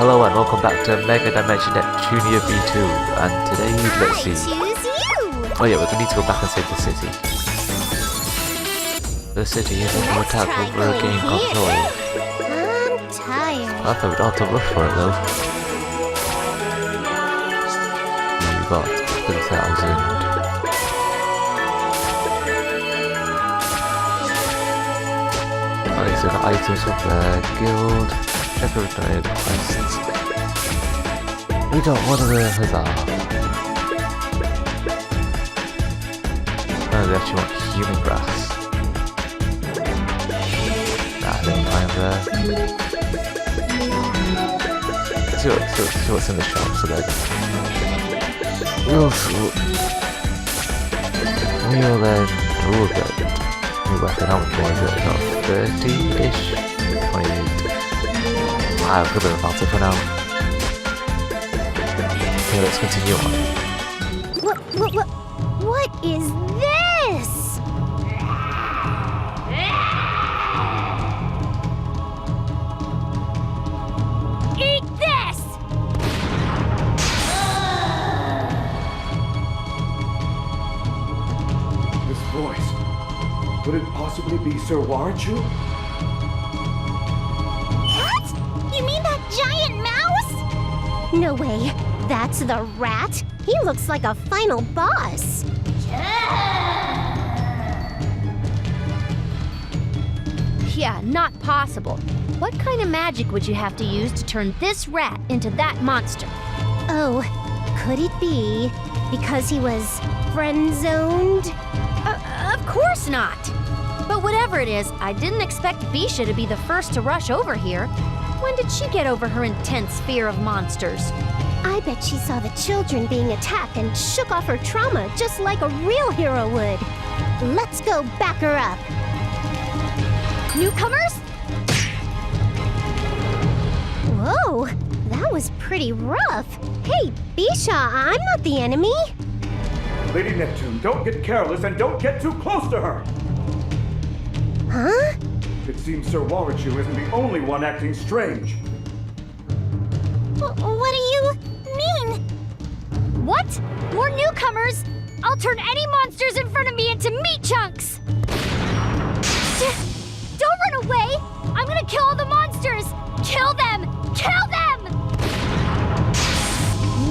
Hello and welcome back to Megadimension Neptunia VII, and today, let's see. Oh yeah, we need to go back and save the city. The city is under attack over gain control. I'm tired. I thought we'd have to rush for it though. We got 3,000. Alright, so the items from the guild. Check return quests. We got one of the huzzah. Oh, they actually want human grass. Nah, never mind there. See what's in the shop, so then we'll then do good. New weapon, how much more is it? About 30-ish? 28. I've got a bit of faster for now. Okay, let's continue on. What is this? Eat this! This voice, could it possibly be Sir Warchu? What? You mean that giant mouse? No way. That's the rat? He looks like a final boss. Yeah, not possible. What kind of magic would you have to use to turn this rat into that monster? Oh, could it be because he was friend-zoned? Of course not. But whatever it is, I didn't expect Bisha to be the first to rush over here. When did she get over her intense fear of monsters? I bet she saw the children being attacked and shook off her trauma just like a real hero would. Let's go back her up. Newcomers? Whoa, that was pretty rough. Hey, Bisha, I'm not the enemy. Lady Neptune, don't get careless and don't get too close to her! Huh? It seems Sir Warchu isn't the only one acting strange. What do you mean? What? More newcomers? I'll turn any monsters in front of me into meat chunks! Don't run away! I'm gonna kill all the monsters! Kill them! Kill them!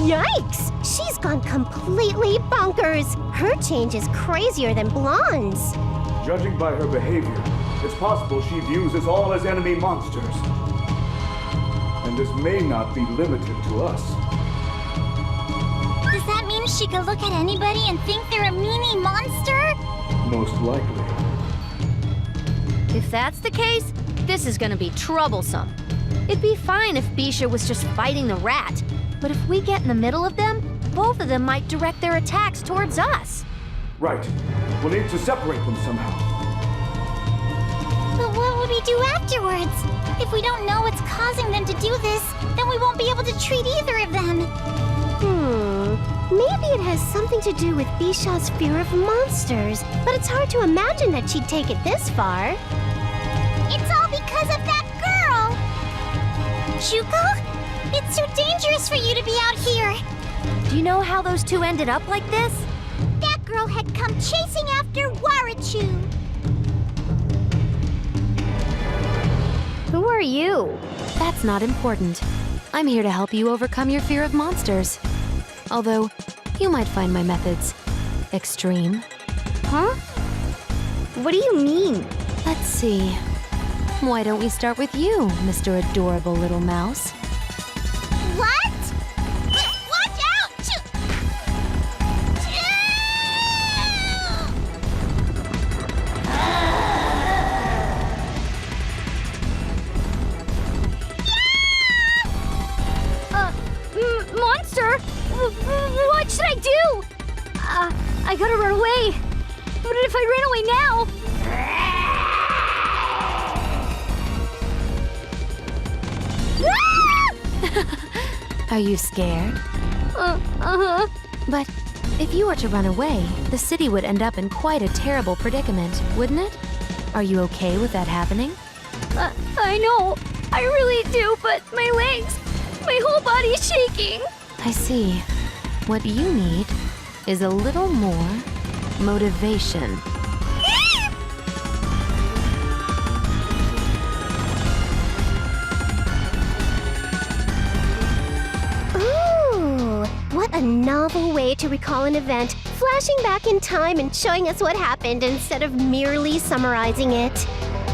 Yikes! She's gone completely bonkers. Her change is crazier than Blonde's. Judging by her behavior, it's possible she views us all as enemy monsters. And this may not be limited to us. Does that mean she could look at anybody and think they're a meanie monster? Most likely. If that's the case, this is gonna be troublesome. It'd be fine if Bisha was just fighting the rat, but if we get in the middle of them, both of them might direct their attacks towards us. Right. We'll need to separate them somehow. But what would we do afterwards? If we don't know what's causing them to do this, then we won't be able to treat either of them. Maybe it has something to do with Bisha's fear of monsters, but it's hard to imagine that she'd take it this far. It's all because of that girl! Shuko? It's too dangerous for you to be out here! Do you know how those two ended up like this? That girl had come chasing after Warachu! Who are you? That's not important. I'm here to help you overcome your fear of monsters. Although, you might find my methods extreme. Huh? What do you mean? Let's see. Why don't we start with you, Mr. Adorable Little Mouse? What? Watch out! Monster? What should I do? I gotta run away. What if I ran away now? Are you scared? Uh-huh. But if you were to run away, the city would end up in quite a terrible predicament, wouldn't it? Are you okay with that happening? I know. I really do, but my legs... My whole body is shaking. I see. What you need is a little more motivation. Ooh, what a novel way to recall an event, flashing back in time and showing us what happened instead of merely summarizing it.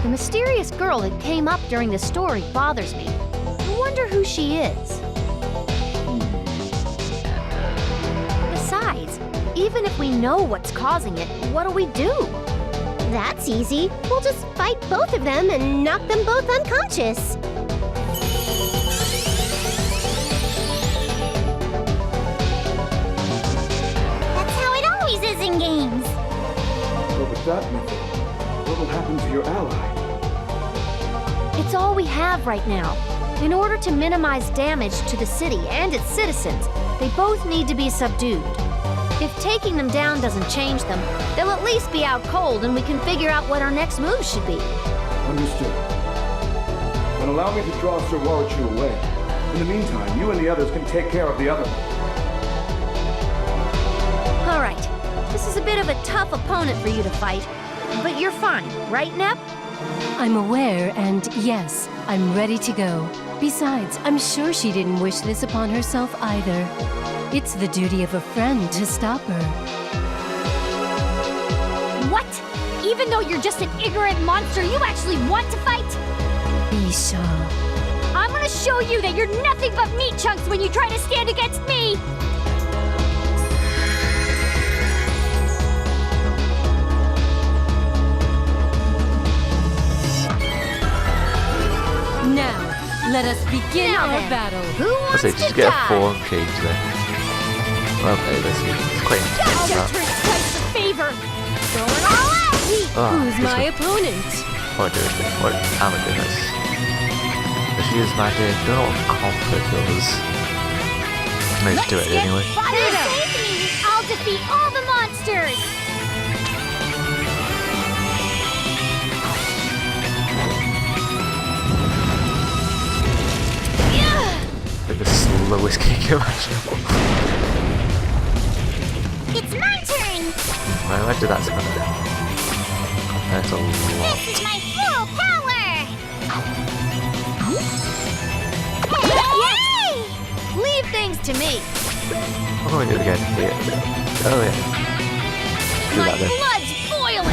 The mysterious girl that came up during the story bothers me. I wonder who she is. Besides, even if we know what's causing it, what do we do? That's easy. We'll just fight both of them and knock them both unconscious. That's how it always is in games. But with that method, what will happen to your ally? It's all we have right now. In order to minimize damage to the city and its citizens, they both need to be subdued. If taking them down doesn't change them, they'll at least be out cold and we can figure out what our next move should be. Understood. Then allow me to draw Sir Warachu away. In the meantime, you and the others can take care of the other. All right, this is a bit of a tough opponent for you to fight, but you're fine, right, Nep? I'm aware, and yes, I'm ready to go. Besides, I'm sure she didn't wish this upon herself either. It's the duty of a friend to stop her. What? Even though you're just an ignorant monster, you actually want to fight? Bisha. I'm gonna show you that you're nothing but meat chunks when you try to stand against me! Now, let us begin Now our then, battle. Who I wants say, to just get a die? form change then. Okay, let's see. It's quite I'll intense. return twice the favor! Going all out! Who's this my one. opponent? What do it? What am I doing this? But she is my dear. Don't know what conflict does. Maybe just do it anyway. Save me! I'll defeat all the monsters! Like the slowest kick imaginable. It's my turn! I imagine that's kind of compared to a lot. This is my full power! Yay! Leave things to me! I'm gonna do it again. Yeah. Oh yeah. Do My that then. blood's boiling!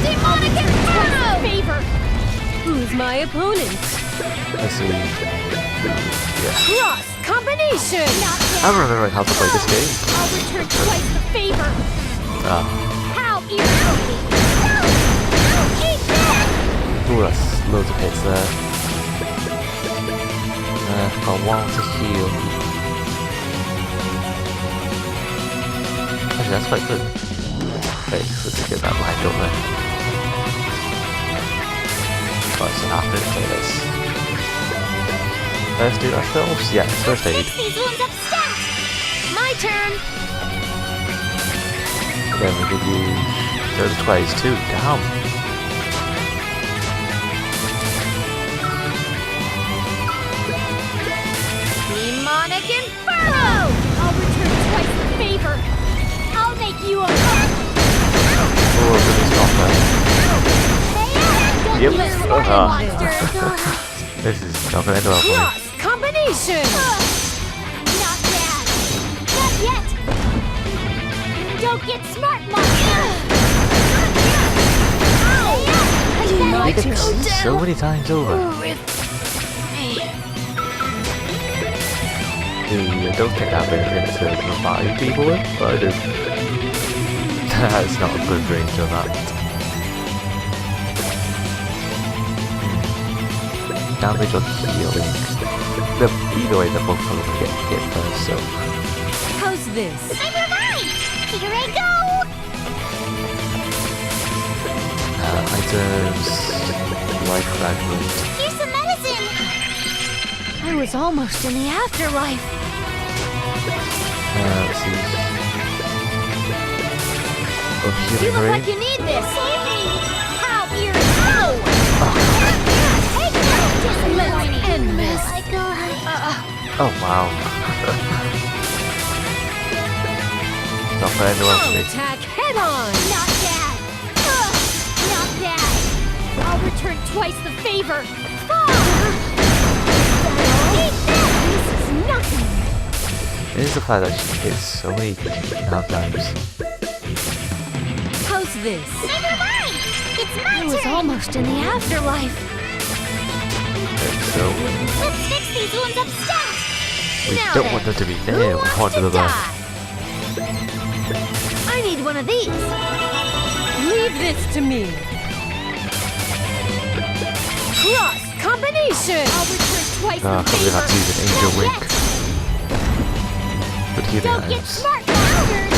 Demonic Inferno! Favor! Who's my opponent? Let's see. Yeah. Cross combination! I don't remember how to play this game. I'll return twice the favor! Ah. How irritating! Eat that! Ooh, that's loads of hits there. Got one to heal. Actually, that's quite good. Wait, let's get that lined up then. Right, so after it, play this. Let's do ourselves. Yeah, first aid. Fix these wounds up stat! My turn! Then we could use those twice too. Damn. Demonic Inferno! I'll return twice the favor! I'll make you a Oh, good stop there. Yep. monster! This is not gonna end well for me. Cross combination! Not bad! Not yet! Don't get smart, monster! You get so many times over. Dude, don't take that bit to revive people with, but I do. That's not a good range on that. Damage or healing. Either way, they're both probably gonna get hit first, so. How's this? I'm revived! Here I go! Items. Life fragment. Here's some medicine! I was almost in the afterlife. Let's see. Oh, You healing look ray. like you need this. Save me! How irritating! Take that! Just Let's end this. I go... Oh wow. Not for anyone else, me. Attack head on! Not bad. Ugh, not bad. I'll return twice the favor. Eat that! This is nothing. It is the fact that she hits so many times. How's this? Never mind! It's my I was turn! almost in the afterlife. So Let's fix these wounds upstairs! we Now don't then, want them to be who there. We wants want to them to die? I need one of these. Leave this to me. Cross combination! I'll return twice Ah, the probably favor. have to use an angel wink. Good healing Don't get items. smart, monsters!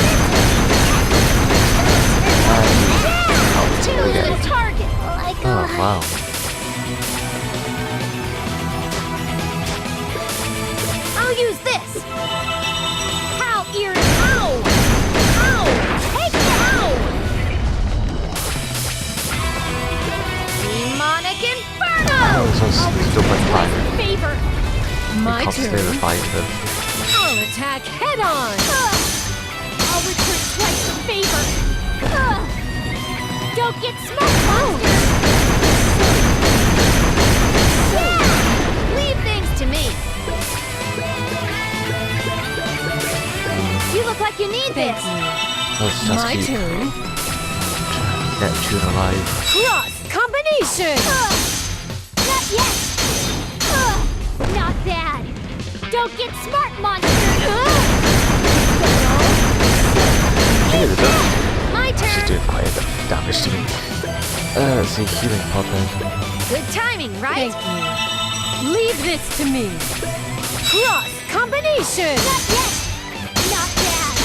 Choose the target. Like Oh wow. I'll use this. How ear? Ow! Ow! Take it out! Demonic Inferno! Oh, this one's I'll still return quite twice fire. the favor. My Constantly turn. revive them. I'll attack head on! I'll return twice the favor. Ugh. don't get smart, monsters! Leave things to me. You look like you need Thank this. you. Let's just My keep turn. Neptune alive. Cross combination! Not yet! Ugh, not bad! Don't get smart, monsters! Hey, the dog. My She's turn. doing quite a bit of damage to me. Let's see, healing pod then. Good timing, right? Thank you. Leave this to me. Cross combination! Not yet! Not bad!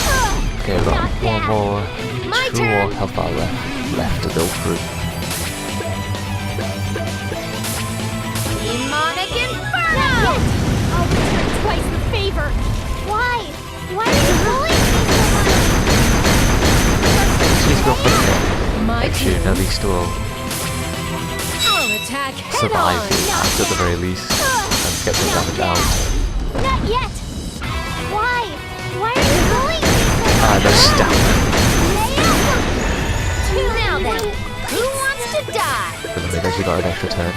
Ugh, Okay, we've got not one bad. more, My two turn. more health bar left to go through. Demonic Inferno! I'll return twice the favor. Why? Why are you bullying me She's got the My Neptune, turn. at least will I'll attack head survive on! at the very least and get the damage out. so much? Not yet! Why? Why are you bullying me so much? Ah, no stamina. Now then, who wants to die? But because she got an extra turn.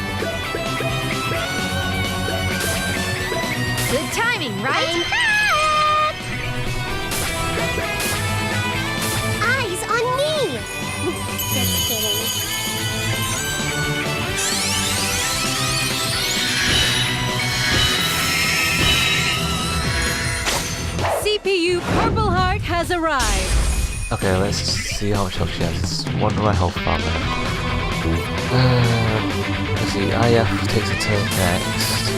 Good timing, right? Eyes on me! Just kidding. CPU Purple Heart has arrived. Okay, let's see how much health she has. It's one more health bar left. Let's see, IF takes a turn next.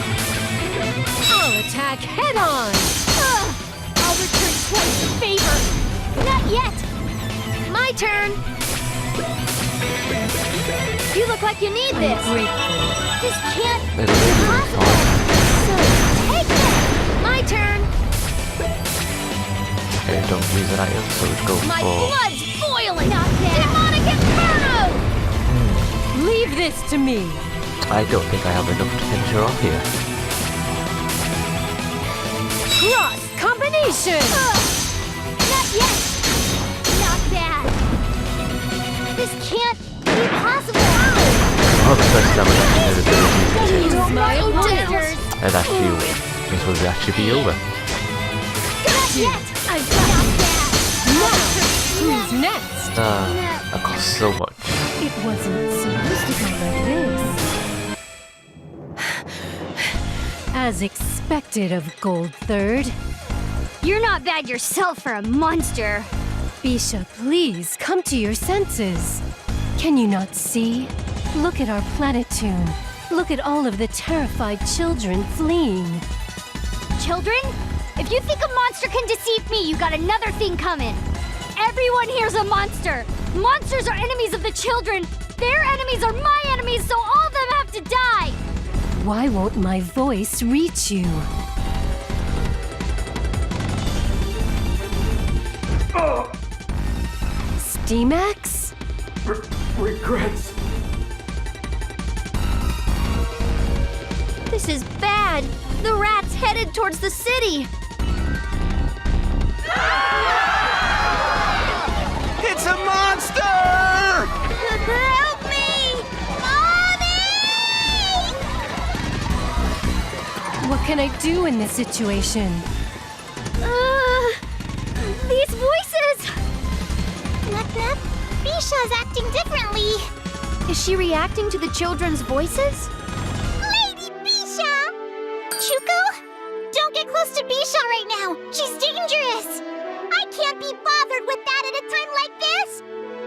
I'll attack head on! I'll return twice the favor. Not yet! My turn. You look like you need this. Grateful. This can't be It'll be possible! fine. So, take it! My turn. Okay, don't use an item, so let's go My for... blood's boiling. Not bad! Demonic Inferno! Leave this to me. I don't think I have enough to finish her off here. Cross combination! Not yet! Not bad! This can't be possible! Oh, the first damage actually did ability to hit. Use my opponent. Monsters! And actually, this will actually be over. Not yet! I've got Not bad! now. Who's next? That costs so much. It wasn't supposed to go like this. As expected of Gold Third. You're not bad yourself for a monster! Bisha, please come to your senses. Can you not see? Look at our planetoon. Look at all of the terrified children fleeing. Children? If you think a monster can deceive me, you got another thing coming. Everyone here's a monster. Monsters are enemies of the children. Their enemies are my enemies, so all of them have to die. Why won't my voice reach you? Steamax? Regrets. This is bad. The rat's headed towards the city! It's a monster! Help me! Mommy! What can I do in this situation? These voices! Nep, Bisha's acting differently. Is she reacting to the children's voices? Lady Bisha! Chuko, don't get close to Bisha right now. She's dangerous. I can't be bothered with that at a time like this.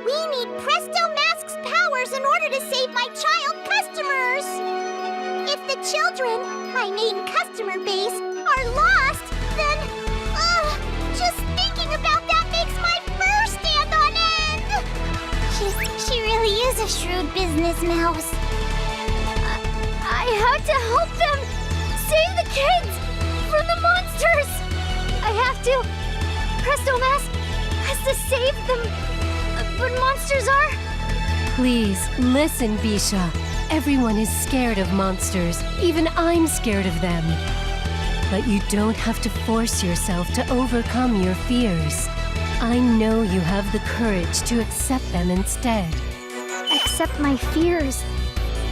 We need Presto Mask's powers in order to save my child customers. If the children, my main customer base, are lost, then, just thinking about that makes my fur stand on end. She really is a shrewd business mouse. I have to help them! Save the kids! From the monsters! I have to! Presto Mask has to save them! But monsters are... Please, listen, Bisha. Everyone is scared of monsters. Even I'm scared of them. But you don't have to force yourself to overcome your fears. I know you have the courage to accept them instead. Accept my fears.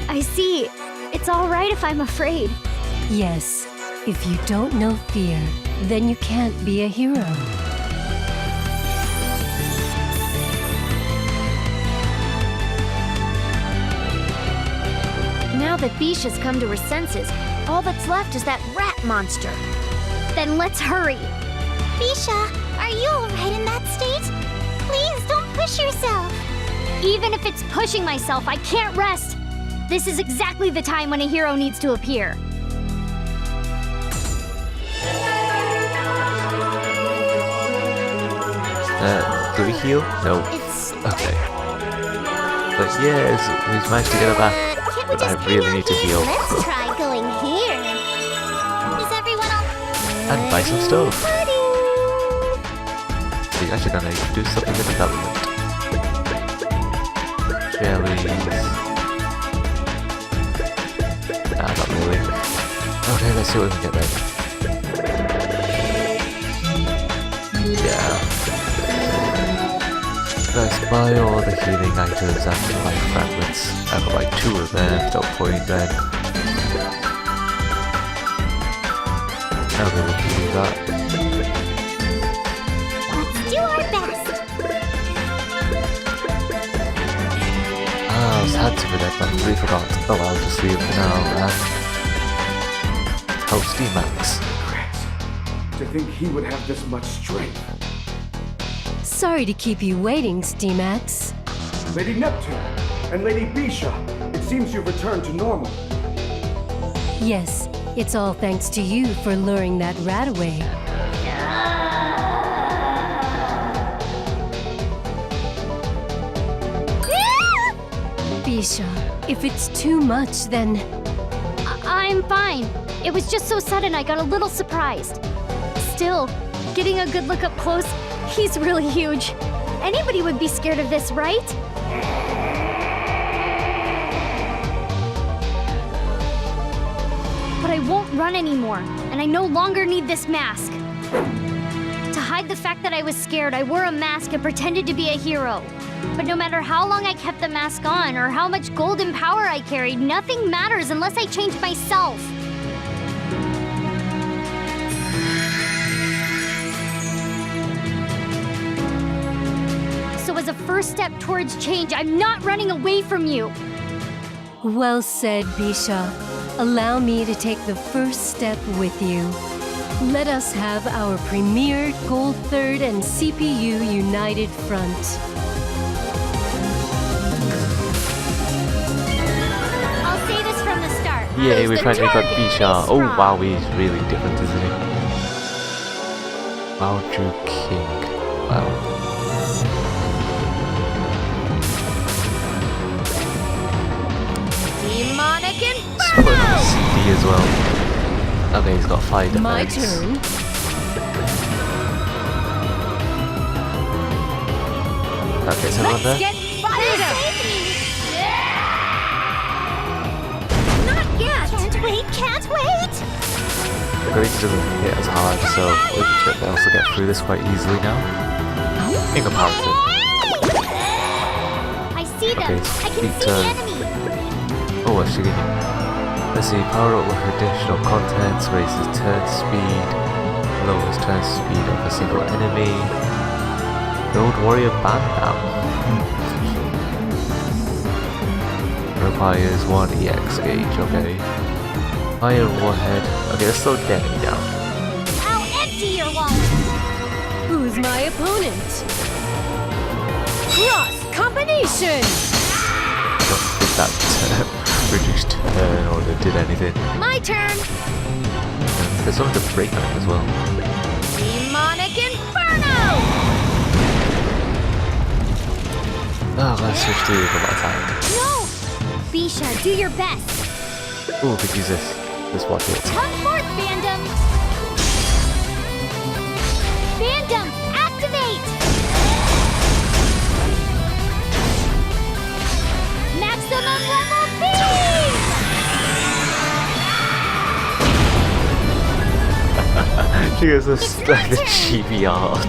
I see. It's all right if I'm afraid. Yes, if you don't know fear, then you can't be a hero. Now that Bisha's come to her senses, all that's left is that rat monster. Then let's hurry. Bisha, are you alright in that state? Please don't push yourself. Even if it's pushing myself, I can't rest. This is exactly the time when a hero needs to appear. Do we heal? No. Okay. But yes, we've managed to get her back. Can't we But I just really hang need out to here? heal. Let's try going here. Is everyone all And buy some stuff. Pudding? So you're actually gonna do something in development. Jellies. Nah, not really. Okay, let's see what we can get ready. Yeah. Let's buy all the healing items and the life fragments. I got like 2 of them, no point then. Okay, we can do that. Let's do our best. I was had to forget, but I completely forgot. Oh, I'll just leave for now and host Max. To think he would have this much strength. Sorry to keep you waiting, Steamax. Lady Neptune and Lady Bisha, it seems you've returned to normal. Yes, it's all thanks to you for luring that rat away. Bisha, if it's too much, then... I'm fine. It was just so sudden I got a little surprised. Still, getting a good look up close, he's really huge. Anybody would be scared of this, right? But I won't run anymore, and I no longer need this mask. To hide the fact that I was scared, I wore a mask and pretended to be a hero. But no matter how long I kept the mask on, or how much golden power I carried, nothing matters unless I change myself. So as a first step towards change, I'm not running away from you. Well said, Bisha. Allow me to take the first step with you. Let us have our premier Gold Third and CPU United Front. I'll say this from the start. Yay, Who's we the finally got target? Bisha. He's Oh strong. wow, he's really different, isn't he? Maoju King. Wow. Demonic CD Inferno! as well. Okay, he's got 5 defense. My turn. Okay, is everyone there? Get fired up! Not yet! Can't wait, can't wait! Ability doesn't hit as hard, so we can also get through this quite easily now. In comparison. I see them. Okay, I can see the enemy. Oh, actually, let's see. Power up with additional contents, raises turn speed, lowers turn speed of a single enemy. Gold Warrior Bandam. Requires 1 EX gauge, okay. Fire Warhead. Okay, let's slow the enemy down. I'll empty your wallet. Who's my opponent? Cross combination! I don't think that reduced turn or that did anything. My turn! There's something to break on it as well. Demonic Inferno! Oh, let's switch to the last time. No! Bisha, do your best. Oh, we could use this. Let's watch it. Come forth, fandom. Fandom, activate. Maximum level beam. She goes like the chibi art.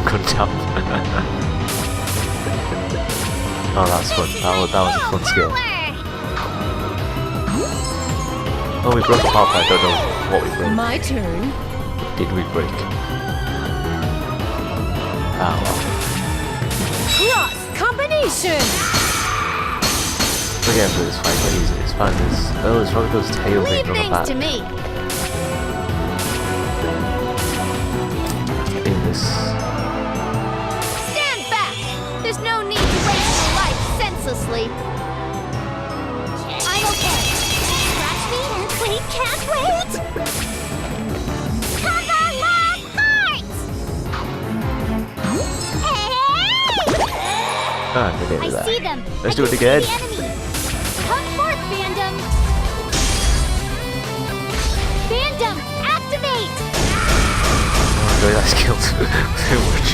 Gundam. Oh, that's fun. That was a fun skill. Oh, we broke apart, but I don't know what we broke. My turn. Did we break? Ah, well. Cross combination! We're getting through this fight quite easily. It's fine. It's probably those tail Leave things on the things back. to me. In this. Stand back! There's no need to waste your life senselessly. I'm okay. Scratch me? We can't wait. Cover love hearts. Hey! Ah, forget I that. see them. Let's I do it can again. see the enemy. Come forth, fandom. Fandom, activate. Oh, very nice kills. Too much.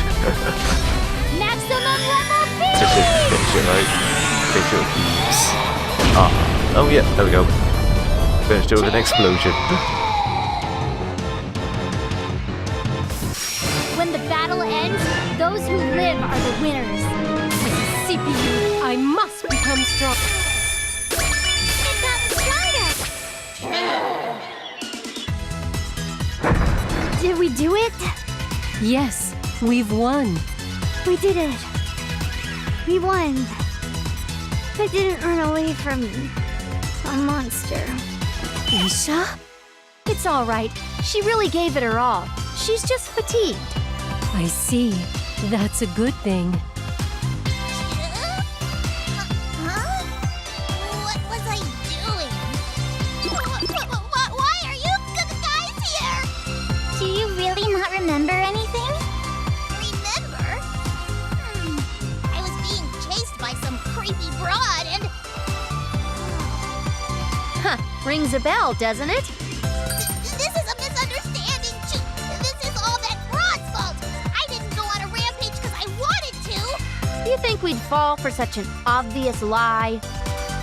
Maximum level beam. Just finish it, right? Finish it with beams. Ah. Oh, yeah. There we go. Finished it with an explosion. When the battle ends, those who live are the winners. CPU, I must become strong. It got stronger. Did we do it? Yes, we've won. We did it. We won. It didn't run away from me. A monster. Isha? It's all right. She really gave it her all. She's just fatigued. I see. That's a good thing. Huh? What was I doing? Why are you guys here? Do you really not remember anything? Remember? I was being chased by some creepy broad and... Huh, rings a bell, doesn't it? This is a misunderstanding. This is all that broad's fault. I didn't go on a rampage because I wanted to. You think we'd fall for such an obvious lie?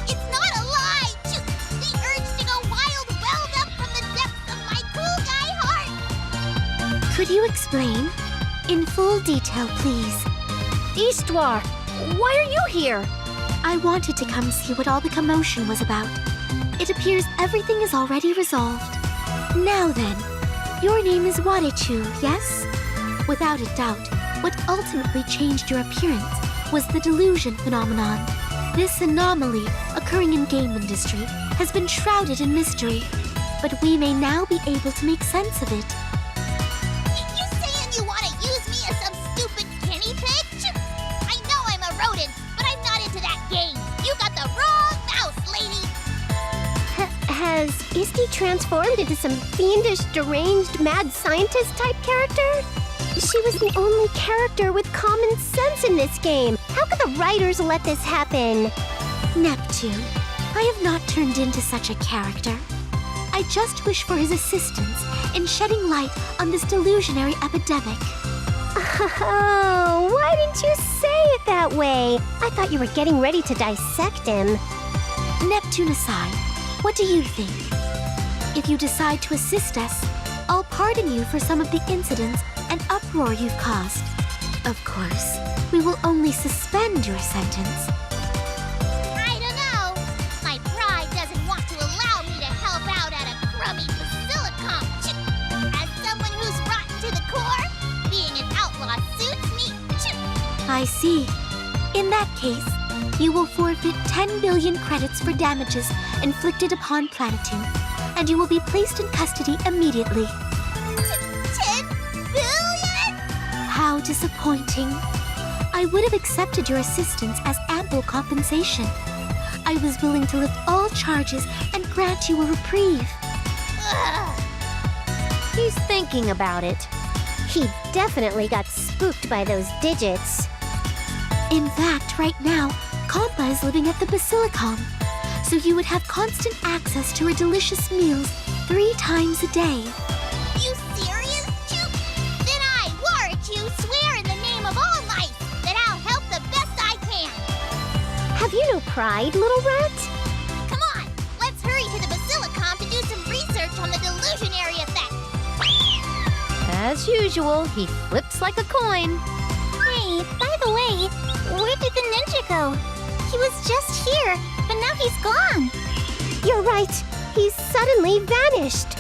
It's not a lie! The urge to go wild welled up from the depths of my cool guy heart! Could you explain? In full detail, please. Eastwar, why are you here? I wanted to come see what all the commotion was about. It appears everything is already resolved. Now then, your name is Wadichu, yes? Without a doubt, what ultimately changed your appearance was the delusion phenomenon. This anomaly, occurring in game industry, has been shrouded in mystery, but we may now be able to make sense of it. You saying you want to use me as some stupid guinea pig? I know I'm a rodent, but I'm not into that game. You got the wrong mouse, lady. Has Isti transformed into some fiendish, deranged, mad scientist type character? She was the only character with common sense in this game. How could the writers let this happen? Neptune, I have not turned into such a character. I just wish for his assistance in shedding light on this delusionary epidemic. Oh, why didn't you say it that way? I thought you were getting ready to dissect him. Neptune aside, what do you think? If you decide to assist us, I'll pardon you for some of the incidents and uproar you've caused. Of course, we will only suspend your sentence. I don't know. My pride doesn't want to allow me to help out at a crummy basilicom. As someone who's rotten to the core, being an outlaw suits me. I see. In that case, you will forfeit 10 billion credits for damages inflicted upon Planetoon, and you will be placed in custody immediately. 10 billion? How disappointing. I would have accepted your assistance as ample compensation. I was willing to lift all charges and grant you a reprieve. Ugh. He's thinking about it. He definitely got spooked by those digits. In fact, right now, Compa is living at the Basilicom, so you would have constant access to her delicious meals 3 times a day. You serious, Chook? Then I, Warachu, swear in the name of all mice that I'll help the best I can. Have you no pride, little rat? Come on, let's hurry to the Basilicom to do some research on the delusionary effect. As usual, he flips like a coin. Hey, by the way, where did the ninja go? He was just here, but now he's gone. You're right. He's suddenly vanished.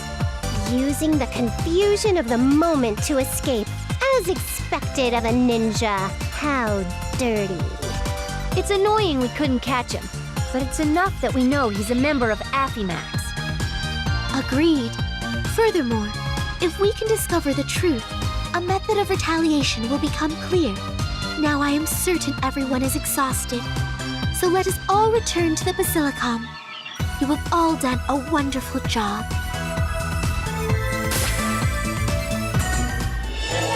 Using the confusion of the moment to escape, as expected of a ninja. How dirty. It's annoying we couldn't catch him, but it's enough that we know he's a member of Affimax. Agreed. Furthermore, if we can discover the truth, a method of retaliation will become clear. Now I am certain everyone is exhausted. So let us all return to the Basilicom. You have all done a wonderful job.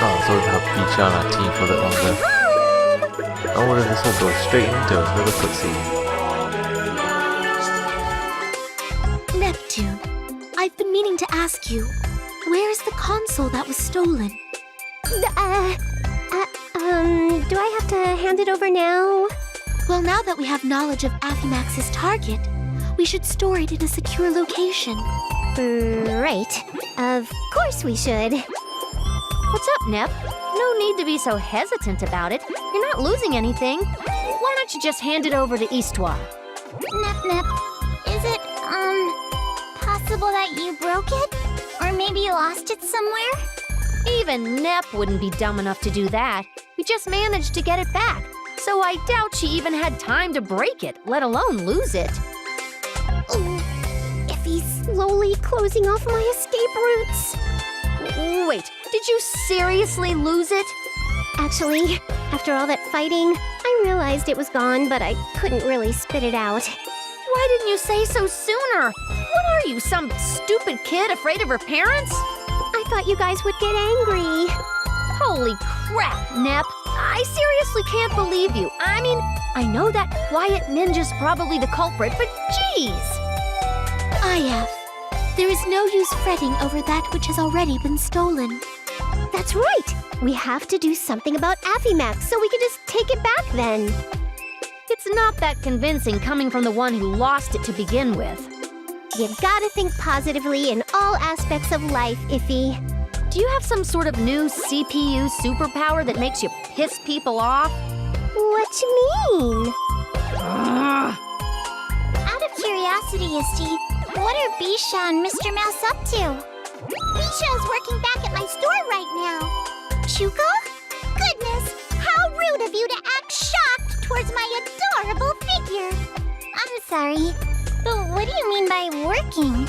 Oh, so we have Bisha on our team for a bit longer. I wonder if this will go straight into another cutscene. Neptune, I've been meaning to ask you, where is the console that was stolen? Do I have to hand it over now? Well, now that we have knowledge of Affimax's target, we should store it in a secure location. Right. Of course we should. What's up, Nep? No need to be so hesitant about it. You're not losing anything. Why don't you just hand it over to Histoire? Nep, is it, possible that you broke it? Or maybe you lost it somewhere? Even Nep wouldn't be dumb enough to do that. We just managed to get it back. So I doubt she even had time to break it, let alone lose it. Ooh, if he's slowly closing off my escape routes. Wait, did you seriously lose it? Actually, after all that fighting, I realized it was gone, but I couldn't really spit it out. Why didn't you say so sooner? What are you, some stupid kid afraid of her parents? I thought you guys would get angry. Holy crap, Nep. I seriously can't believe you. I mean, I know that quiet ninja's probably the culprit, but geez. IF, there is no use fretting over that which has already been stolen. That's right. We have to do something about Affimax so we can just take it back then. It's not that convincing coming from the one who lost it to begin with. You gotta think positively in all aspects of life, Iffy. Do you have some sort of new CPU superpower that makes you piss people off? What you mean? Out of curiosity, Isti, what are Bisha and Mr. Mouse up to? Bisha is working back at my store right now. Chuko? Goodness, how rude of you to act shocked towards my adorable figure. I'm sorry, but what do you mean by working?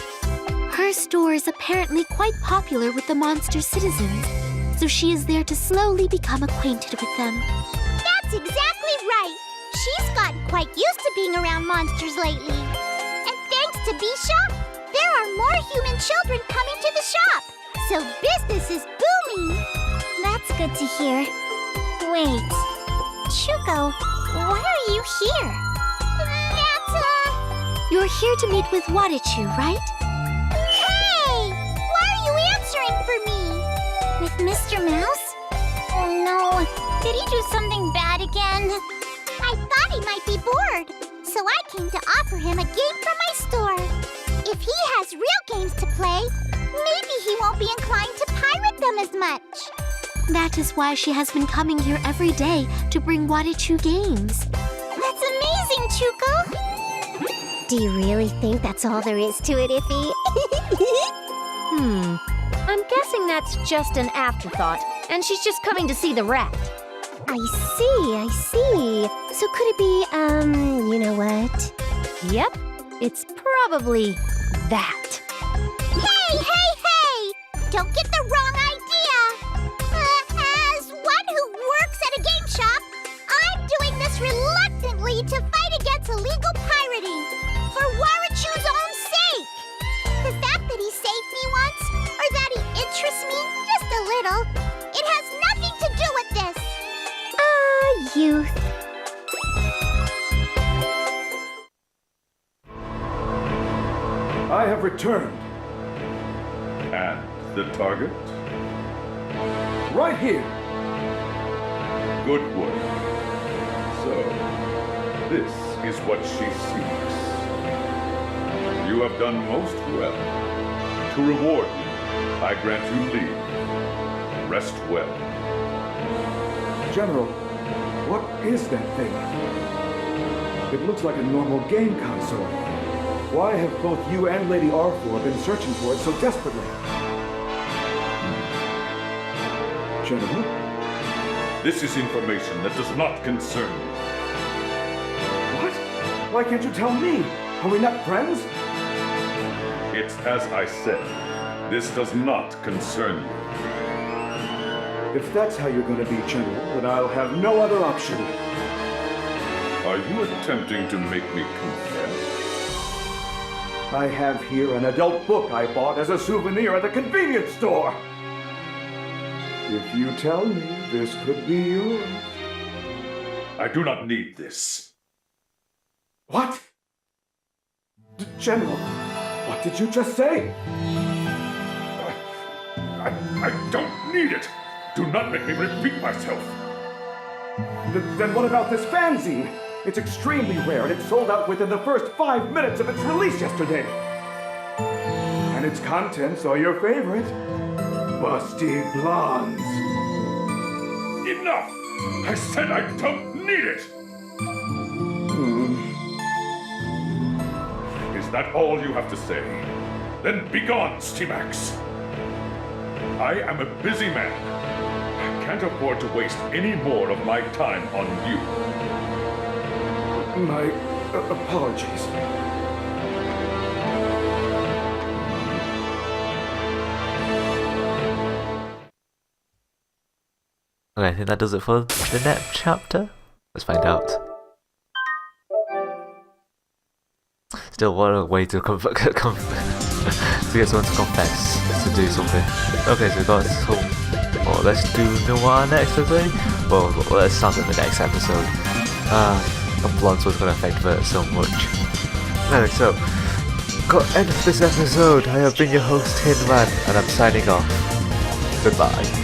Her store is apparently quite popular with the monster citizens, so she is there to slowly become acquainted with them. That's exactly right. She's gotten quite used to being around monsters lately. And thanks to Bisha, there are more human children coming to the shop. So business is booming. That's good to hear. Wait, Chuko, why are you here? You're here to meet with Warachu, right? Hey! Why are you answering for me? With Mr. Mouse? Oh no, did he do something bad again? I thought he might be bored, so I came to offer him a game from my store. If he has real games to play, maybe he won't be inclined to pirate them as much. That is why she has been coming here every day to bring Warichu games. That's amazing, Chuko. Do you really think that's all there is to it, Iffy? I'm guessing that's just an afterthought, and she's just coming to see the rat. I see. So could it be, you know what? Yep, it's probably that. Hey! Don't get the wrong idea. As one who works at a game shop, I'm doing this reluctantly to fight against illegal pirating, for Warichu's own sake. The fact that he saved me once, or that he interests me just a little, it has nothing to do with this. Youth. I have returned. And the target? Right here. Good work. So, this is what she seeks. You have done most well. To reward you, I grant you leave. Rest well. General, what is that thing? It looks like a normal game console. Why have both you and Lady Arthur been searching for it so desperately? General? This is information that does not concern you. What? Why can't you tell me? Are we not friends? It's as I said. This does not concern you. If that's how you're going to be, General, then I'll have no other option. Are you attempting to make me confess? I have here an adult book I bought as a souvenir at the convenience store. If you tell me this could be yours. I do not need this. What? General, what did you just say? I don't need it. Do not make me repeat myself. Then what about this fanzine? It's extremely rare and it sold out within the first 5 minutes of its release yesterday. And its contents are your favorite. Busty blondes. Enough! I said I don't need it! Is that all you have to say? Then begone, Steamax! I am a busy man. I can't afford to waste any more of my time on you. My apologies. Okay, I think that does it for the next chapter. Let's find out. Still, what a way to to get someone to confess, to do something. Okay, so we got this whole... Oh, let's do Noir next, okay? Well, let's start in the next episode. The blondes was going to affect Vert so much. Anyway, so... got end of this episode. I have been your host, Tinman, and I'm signing off. Goodbye.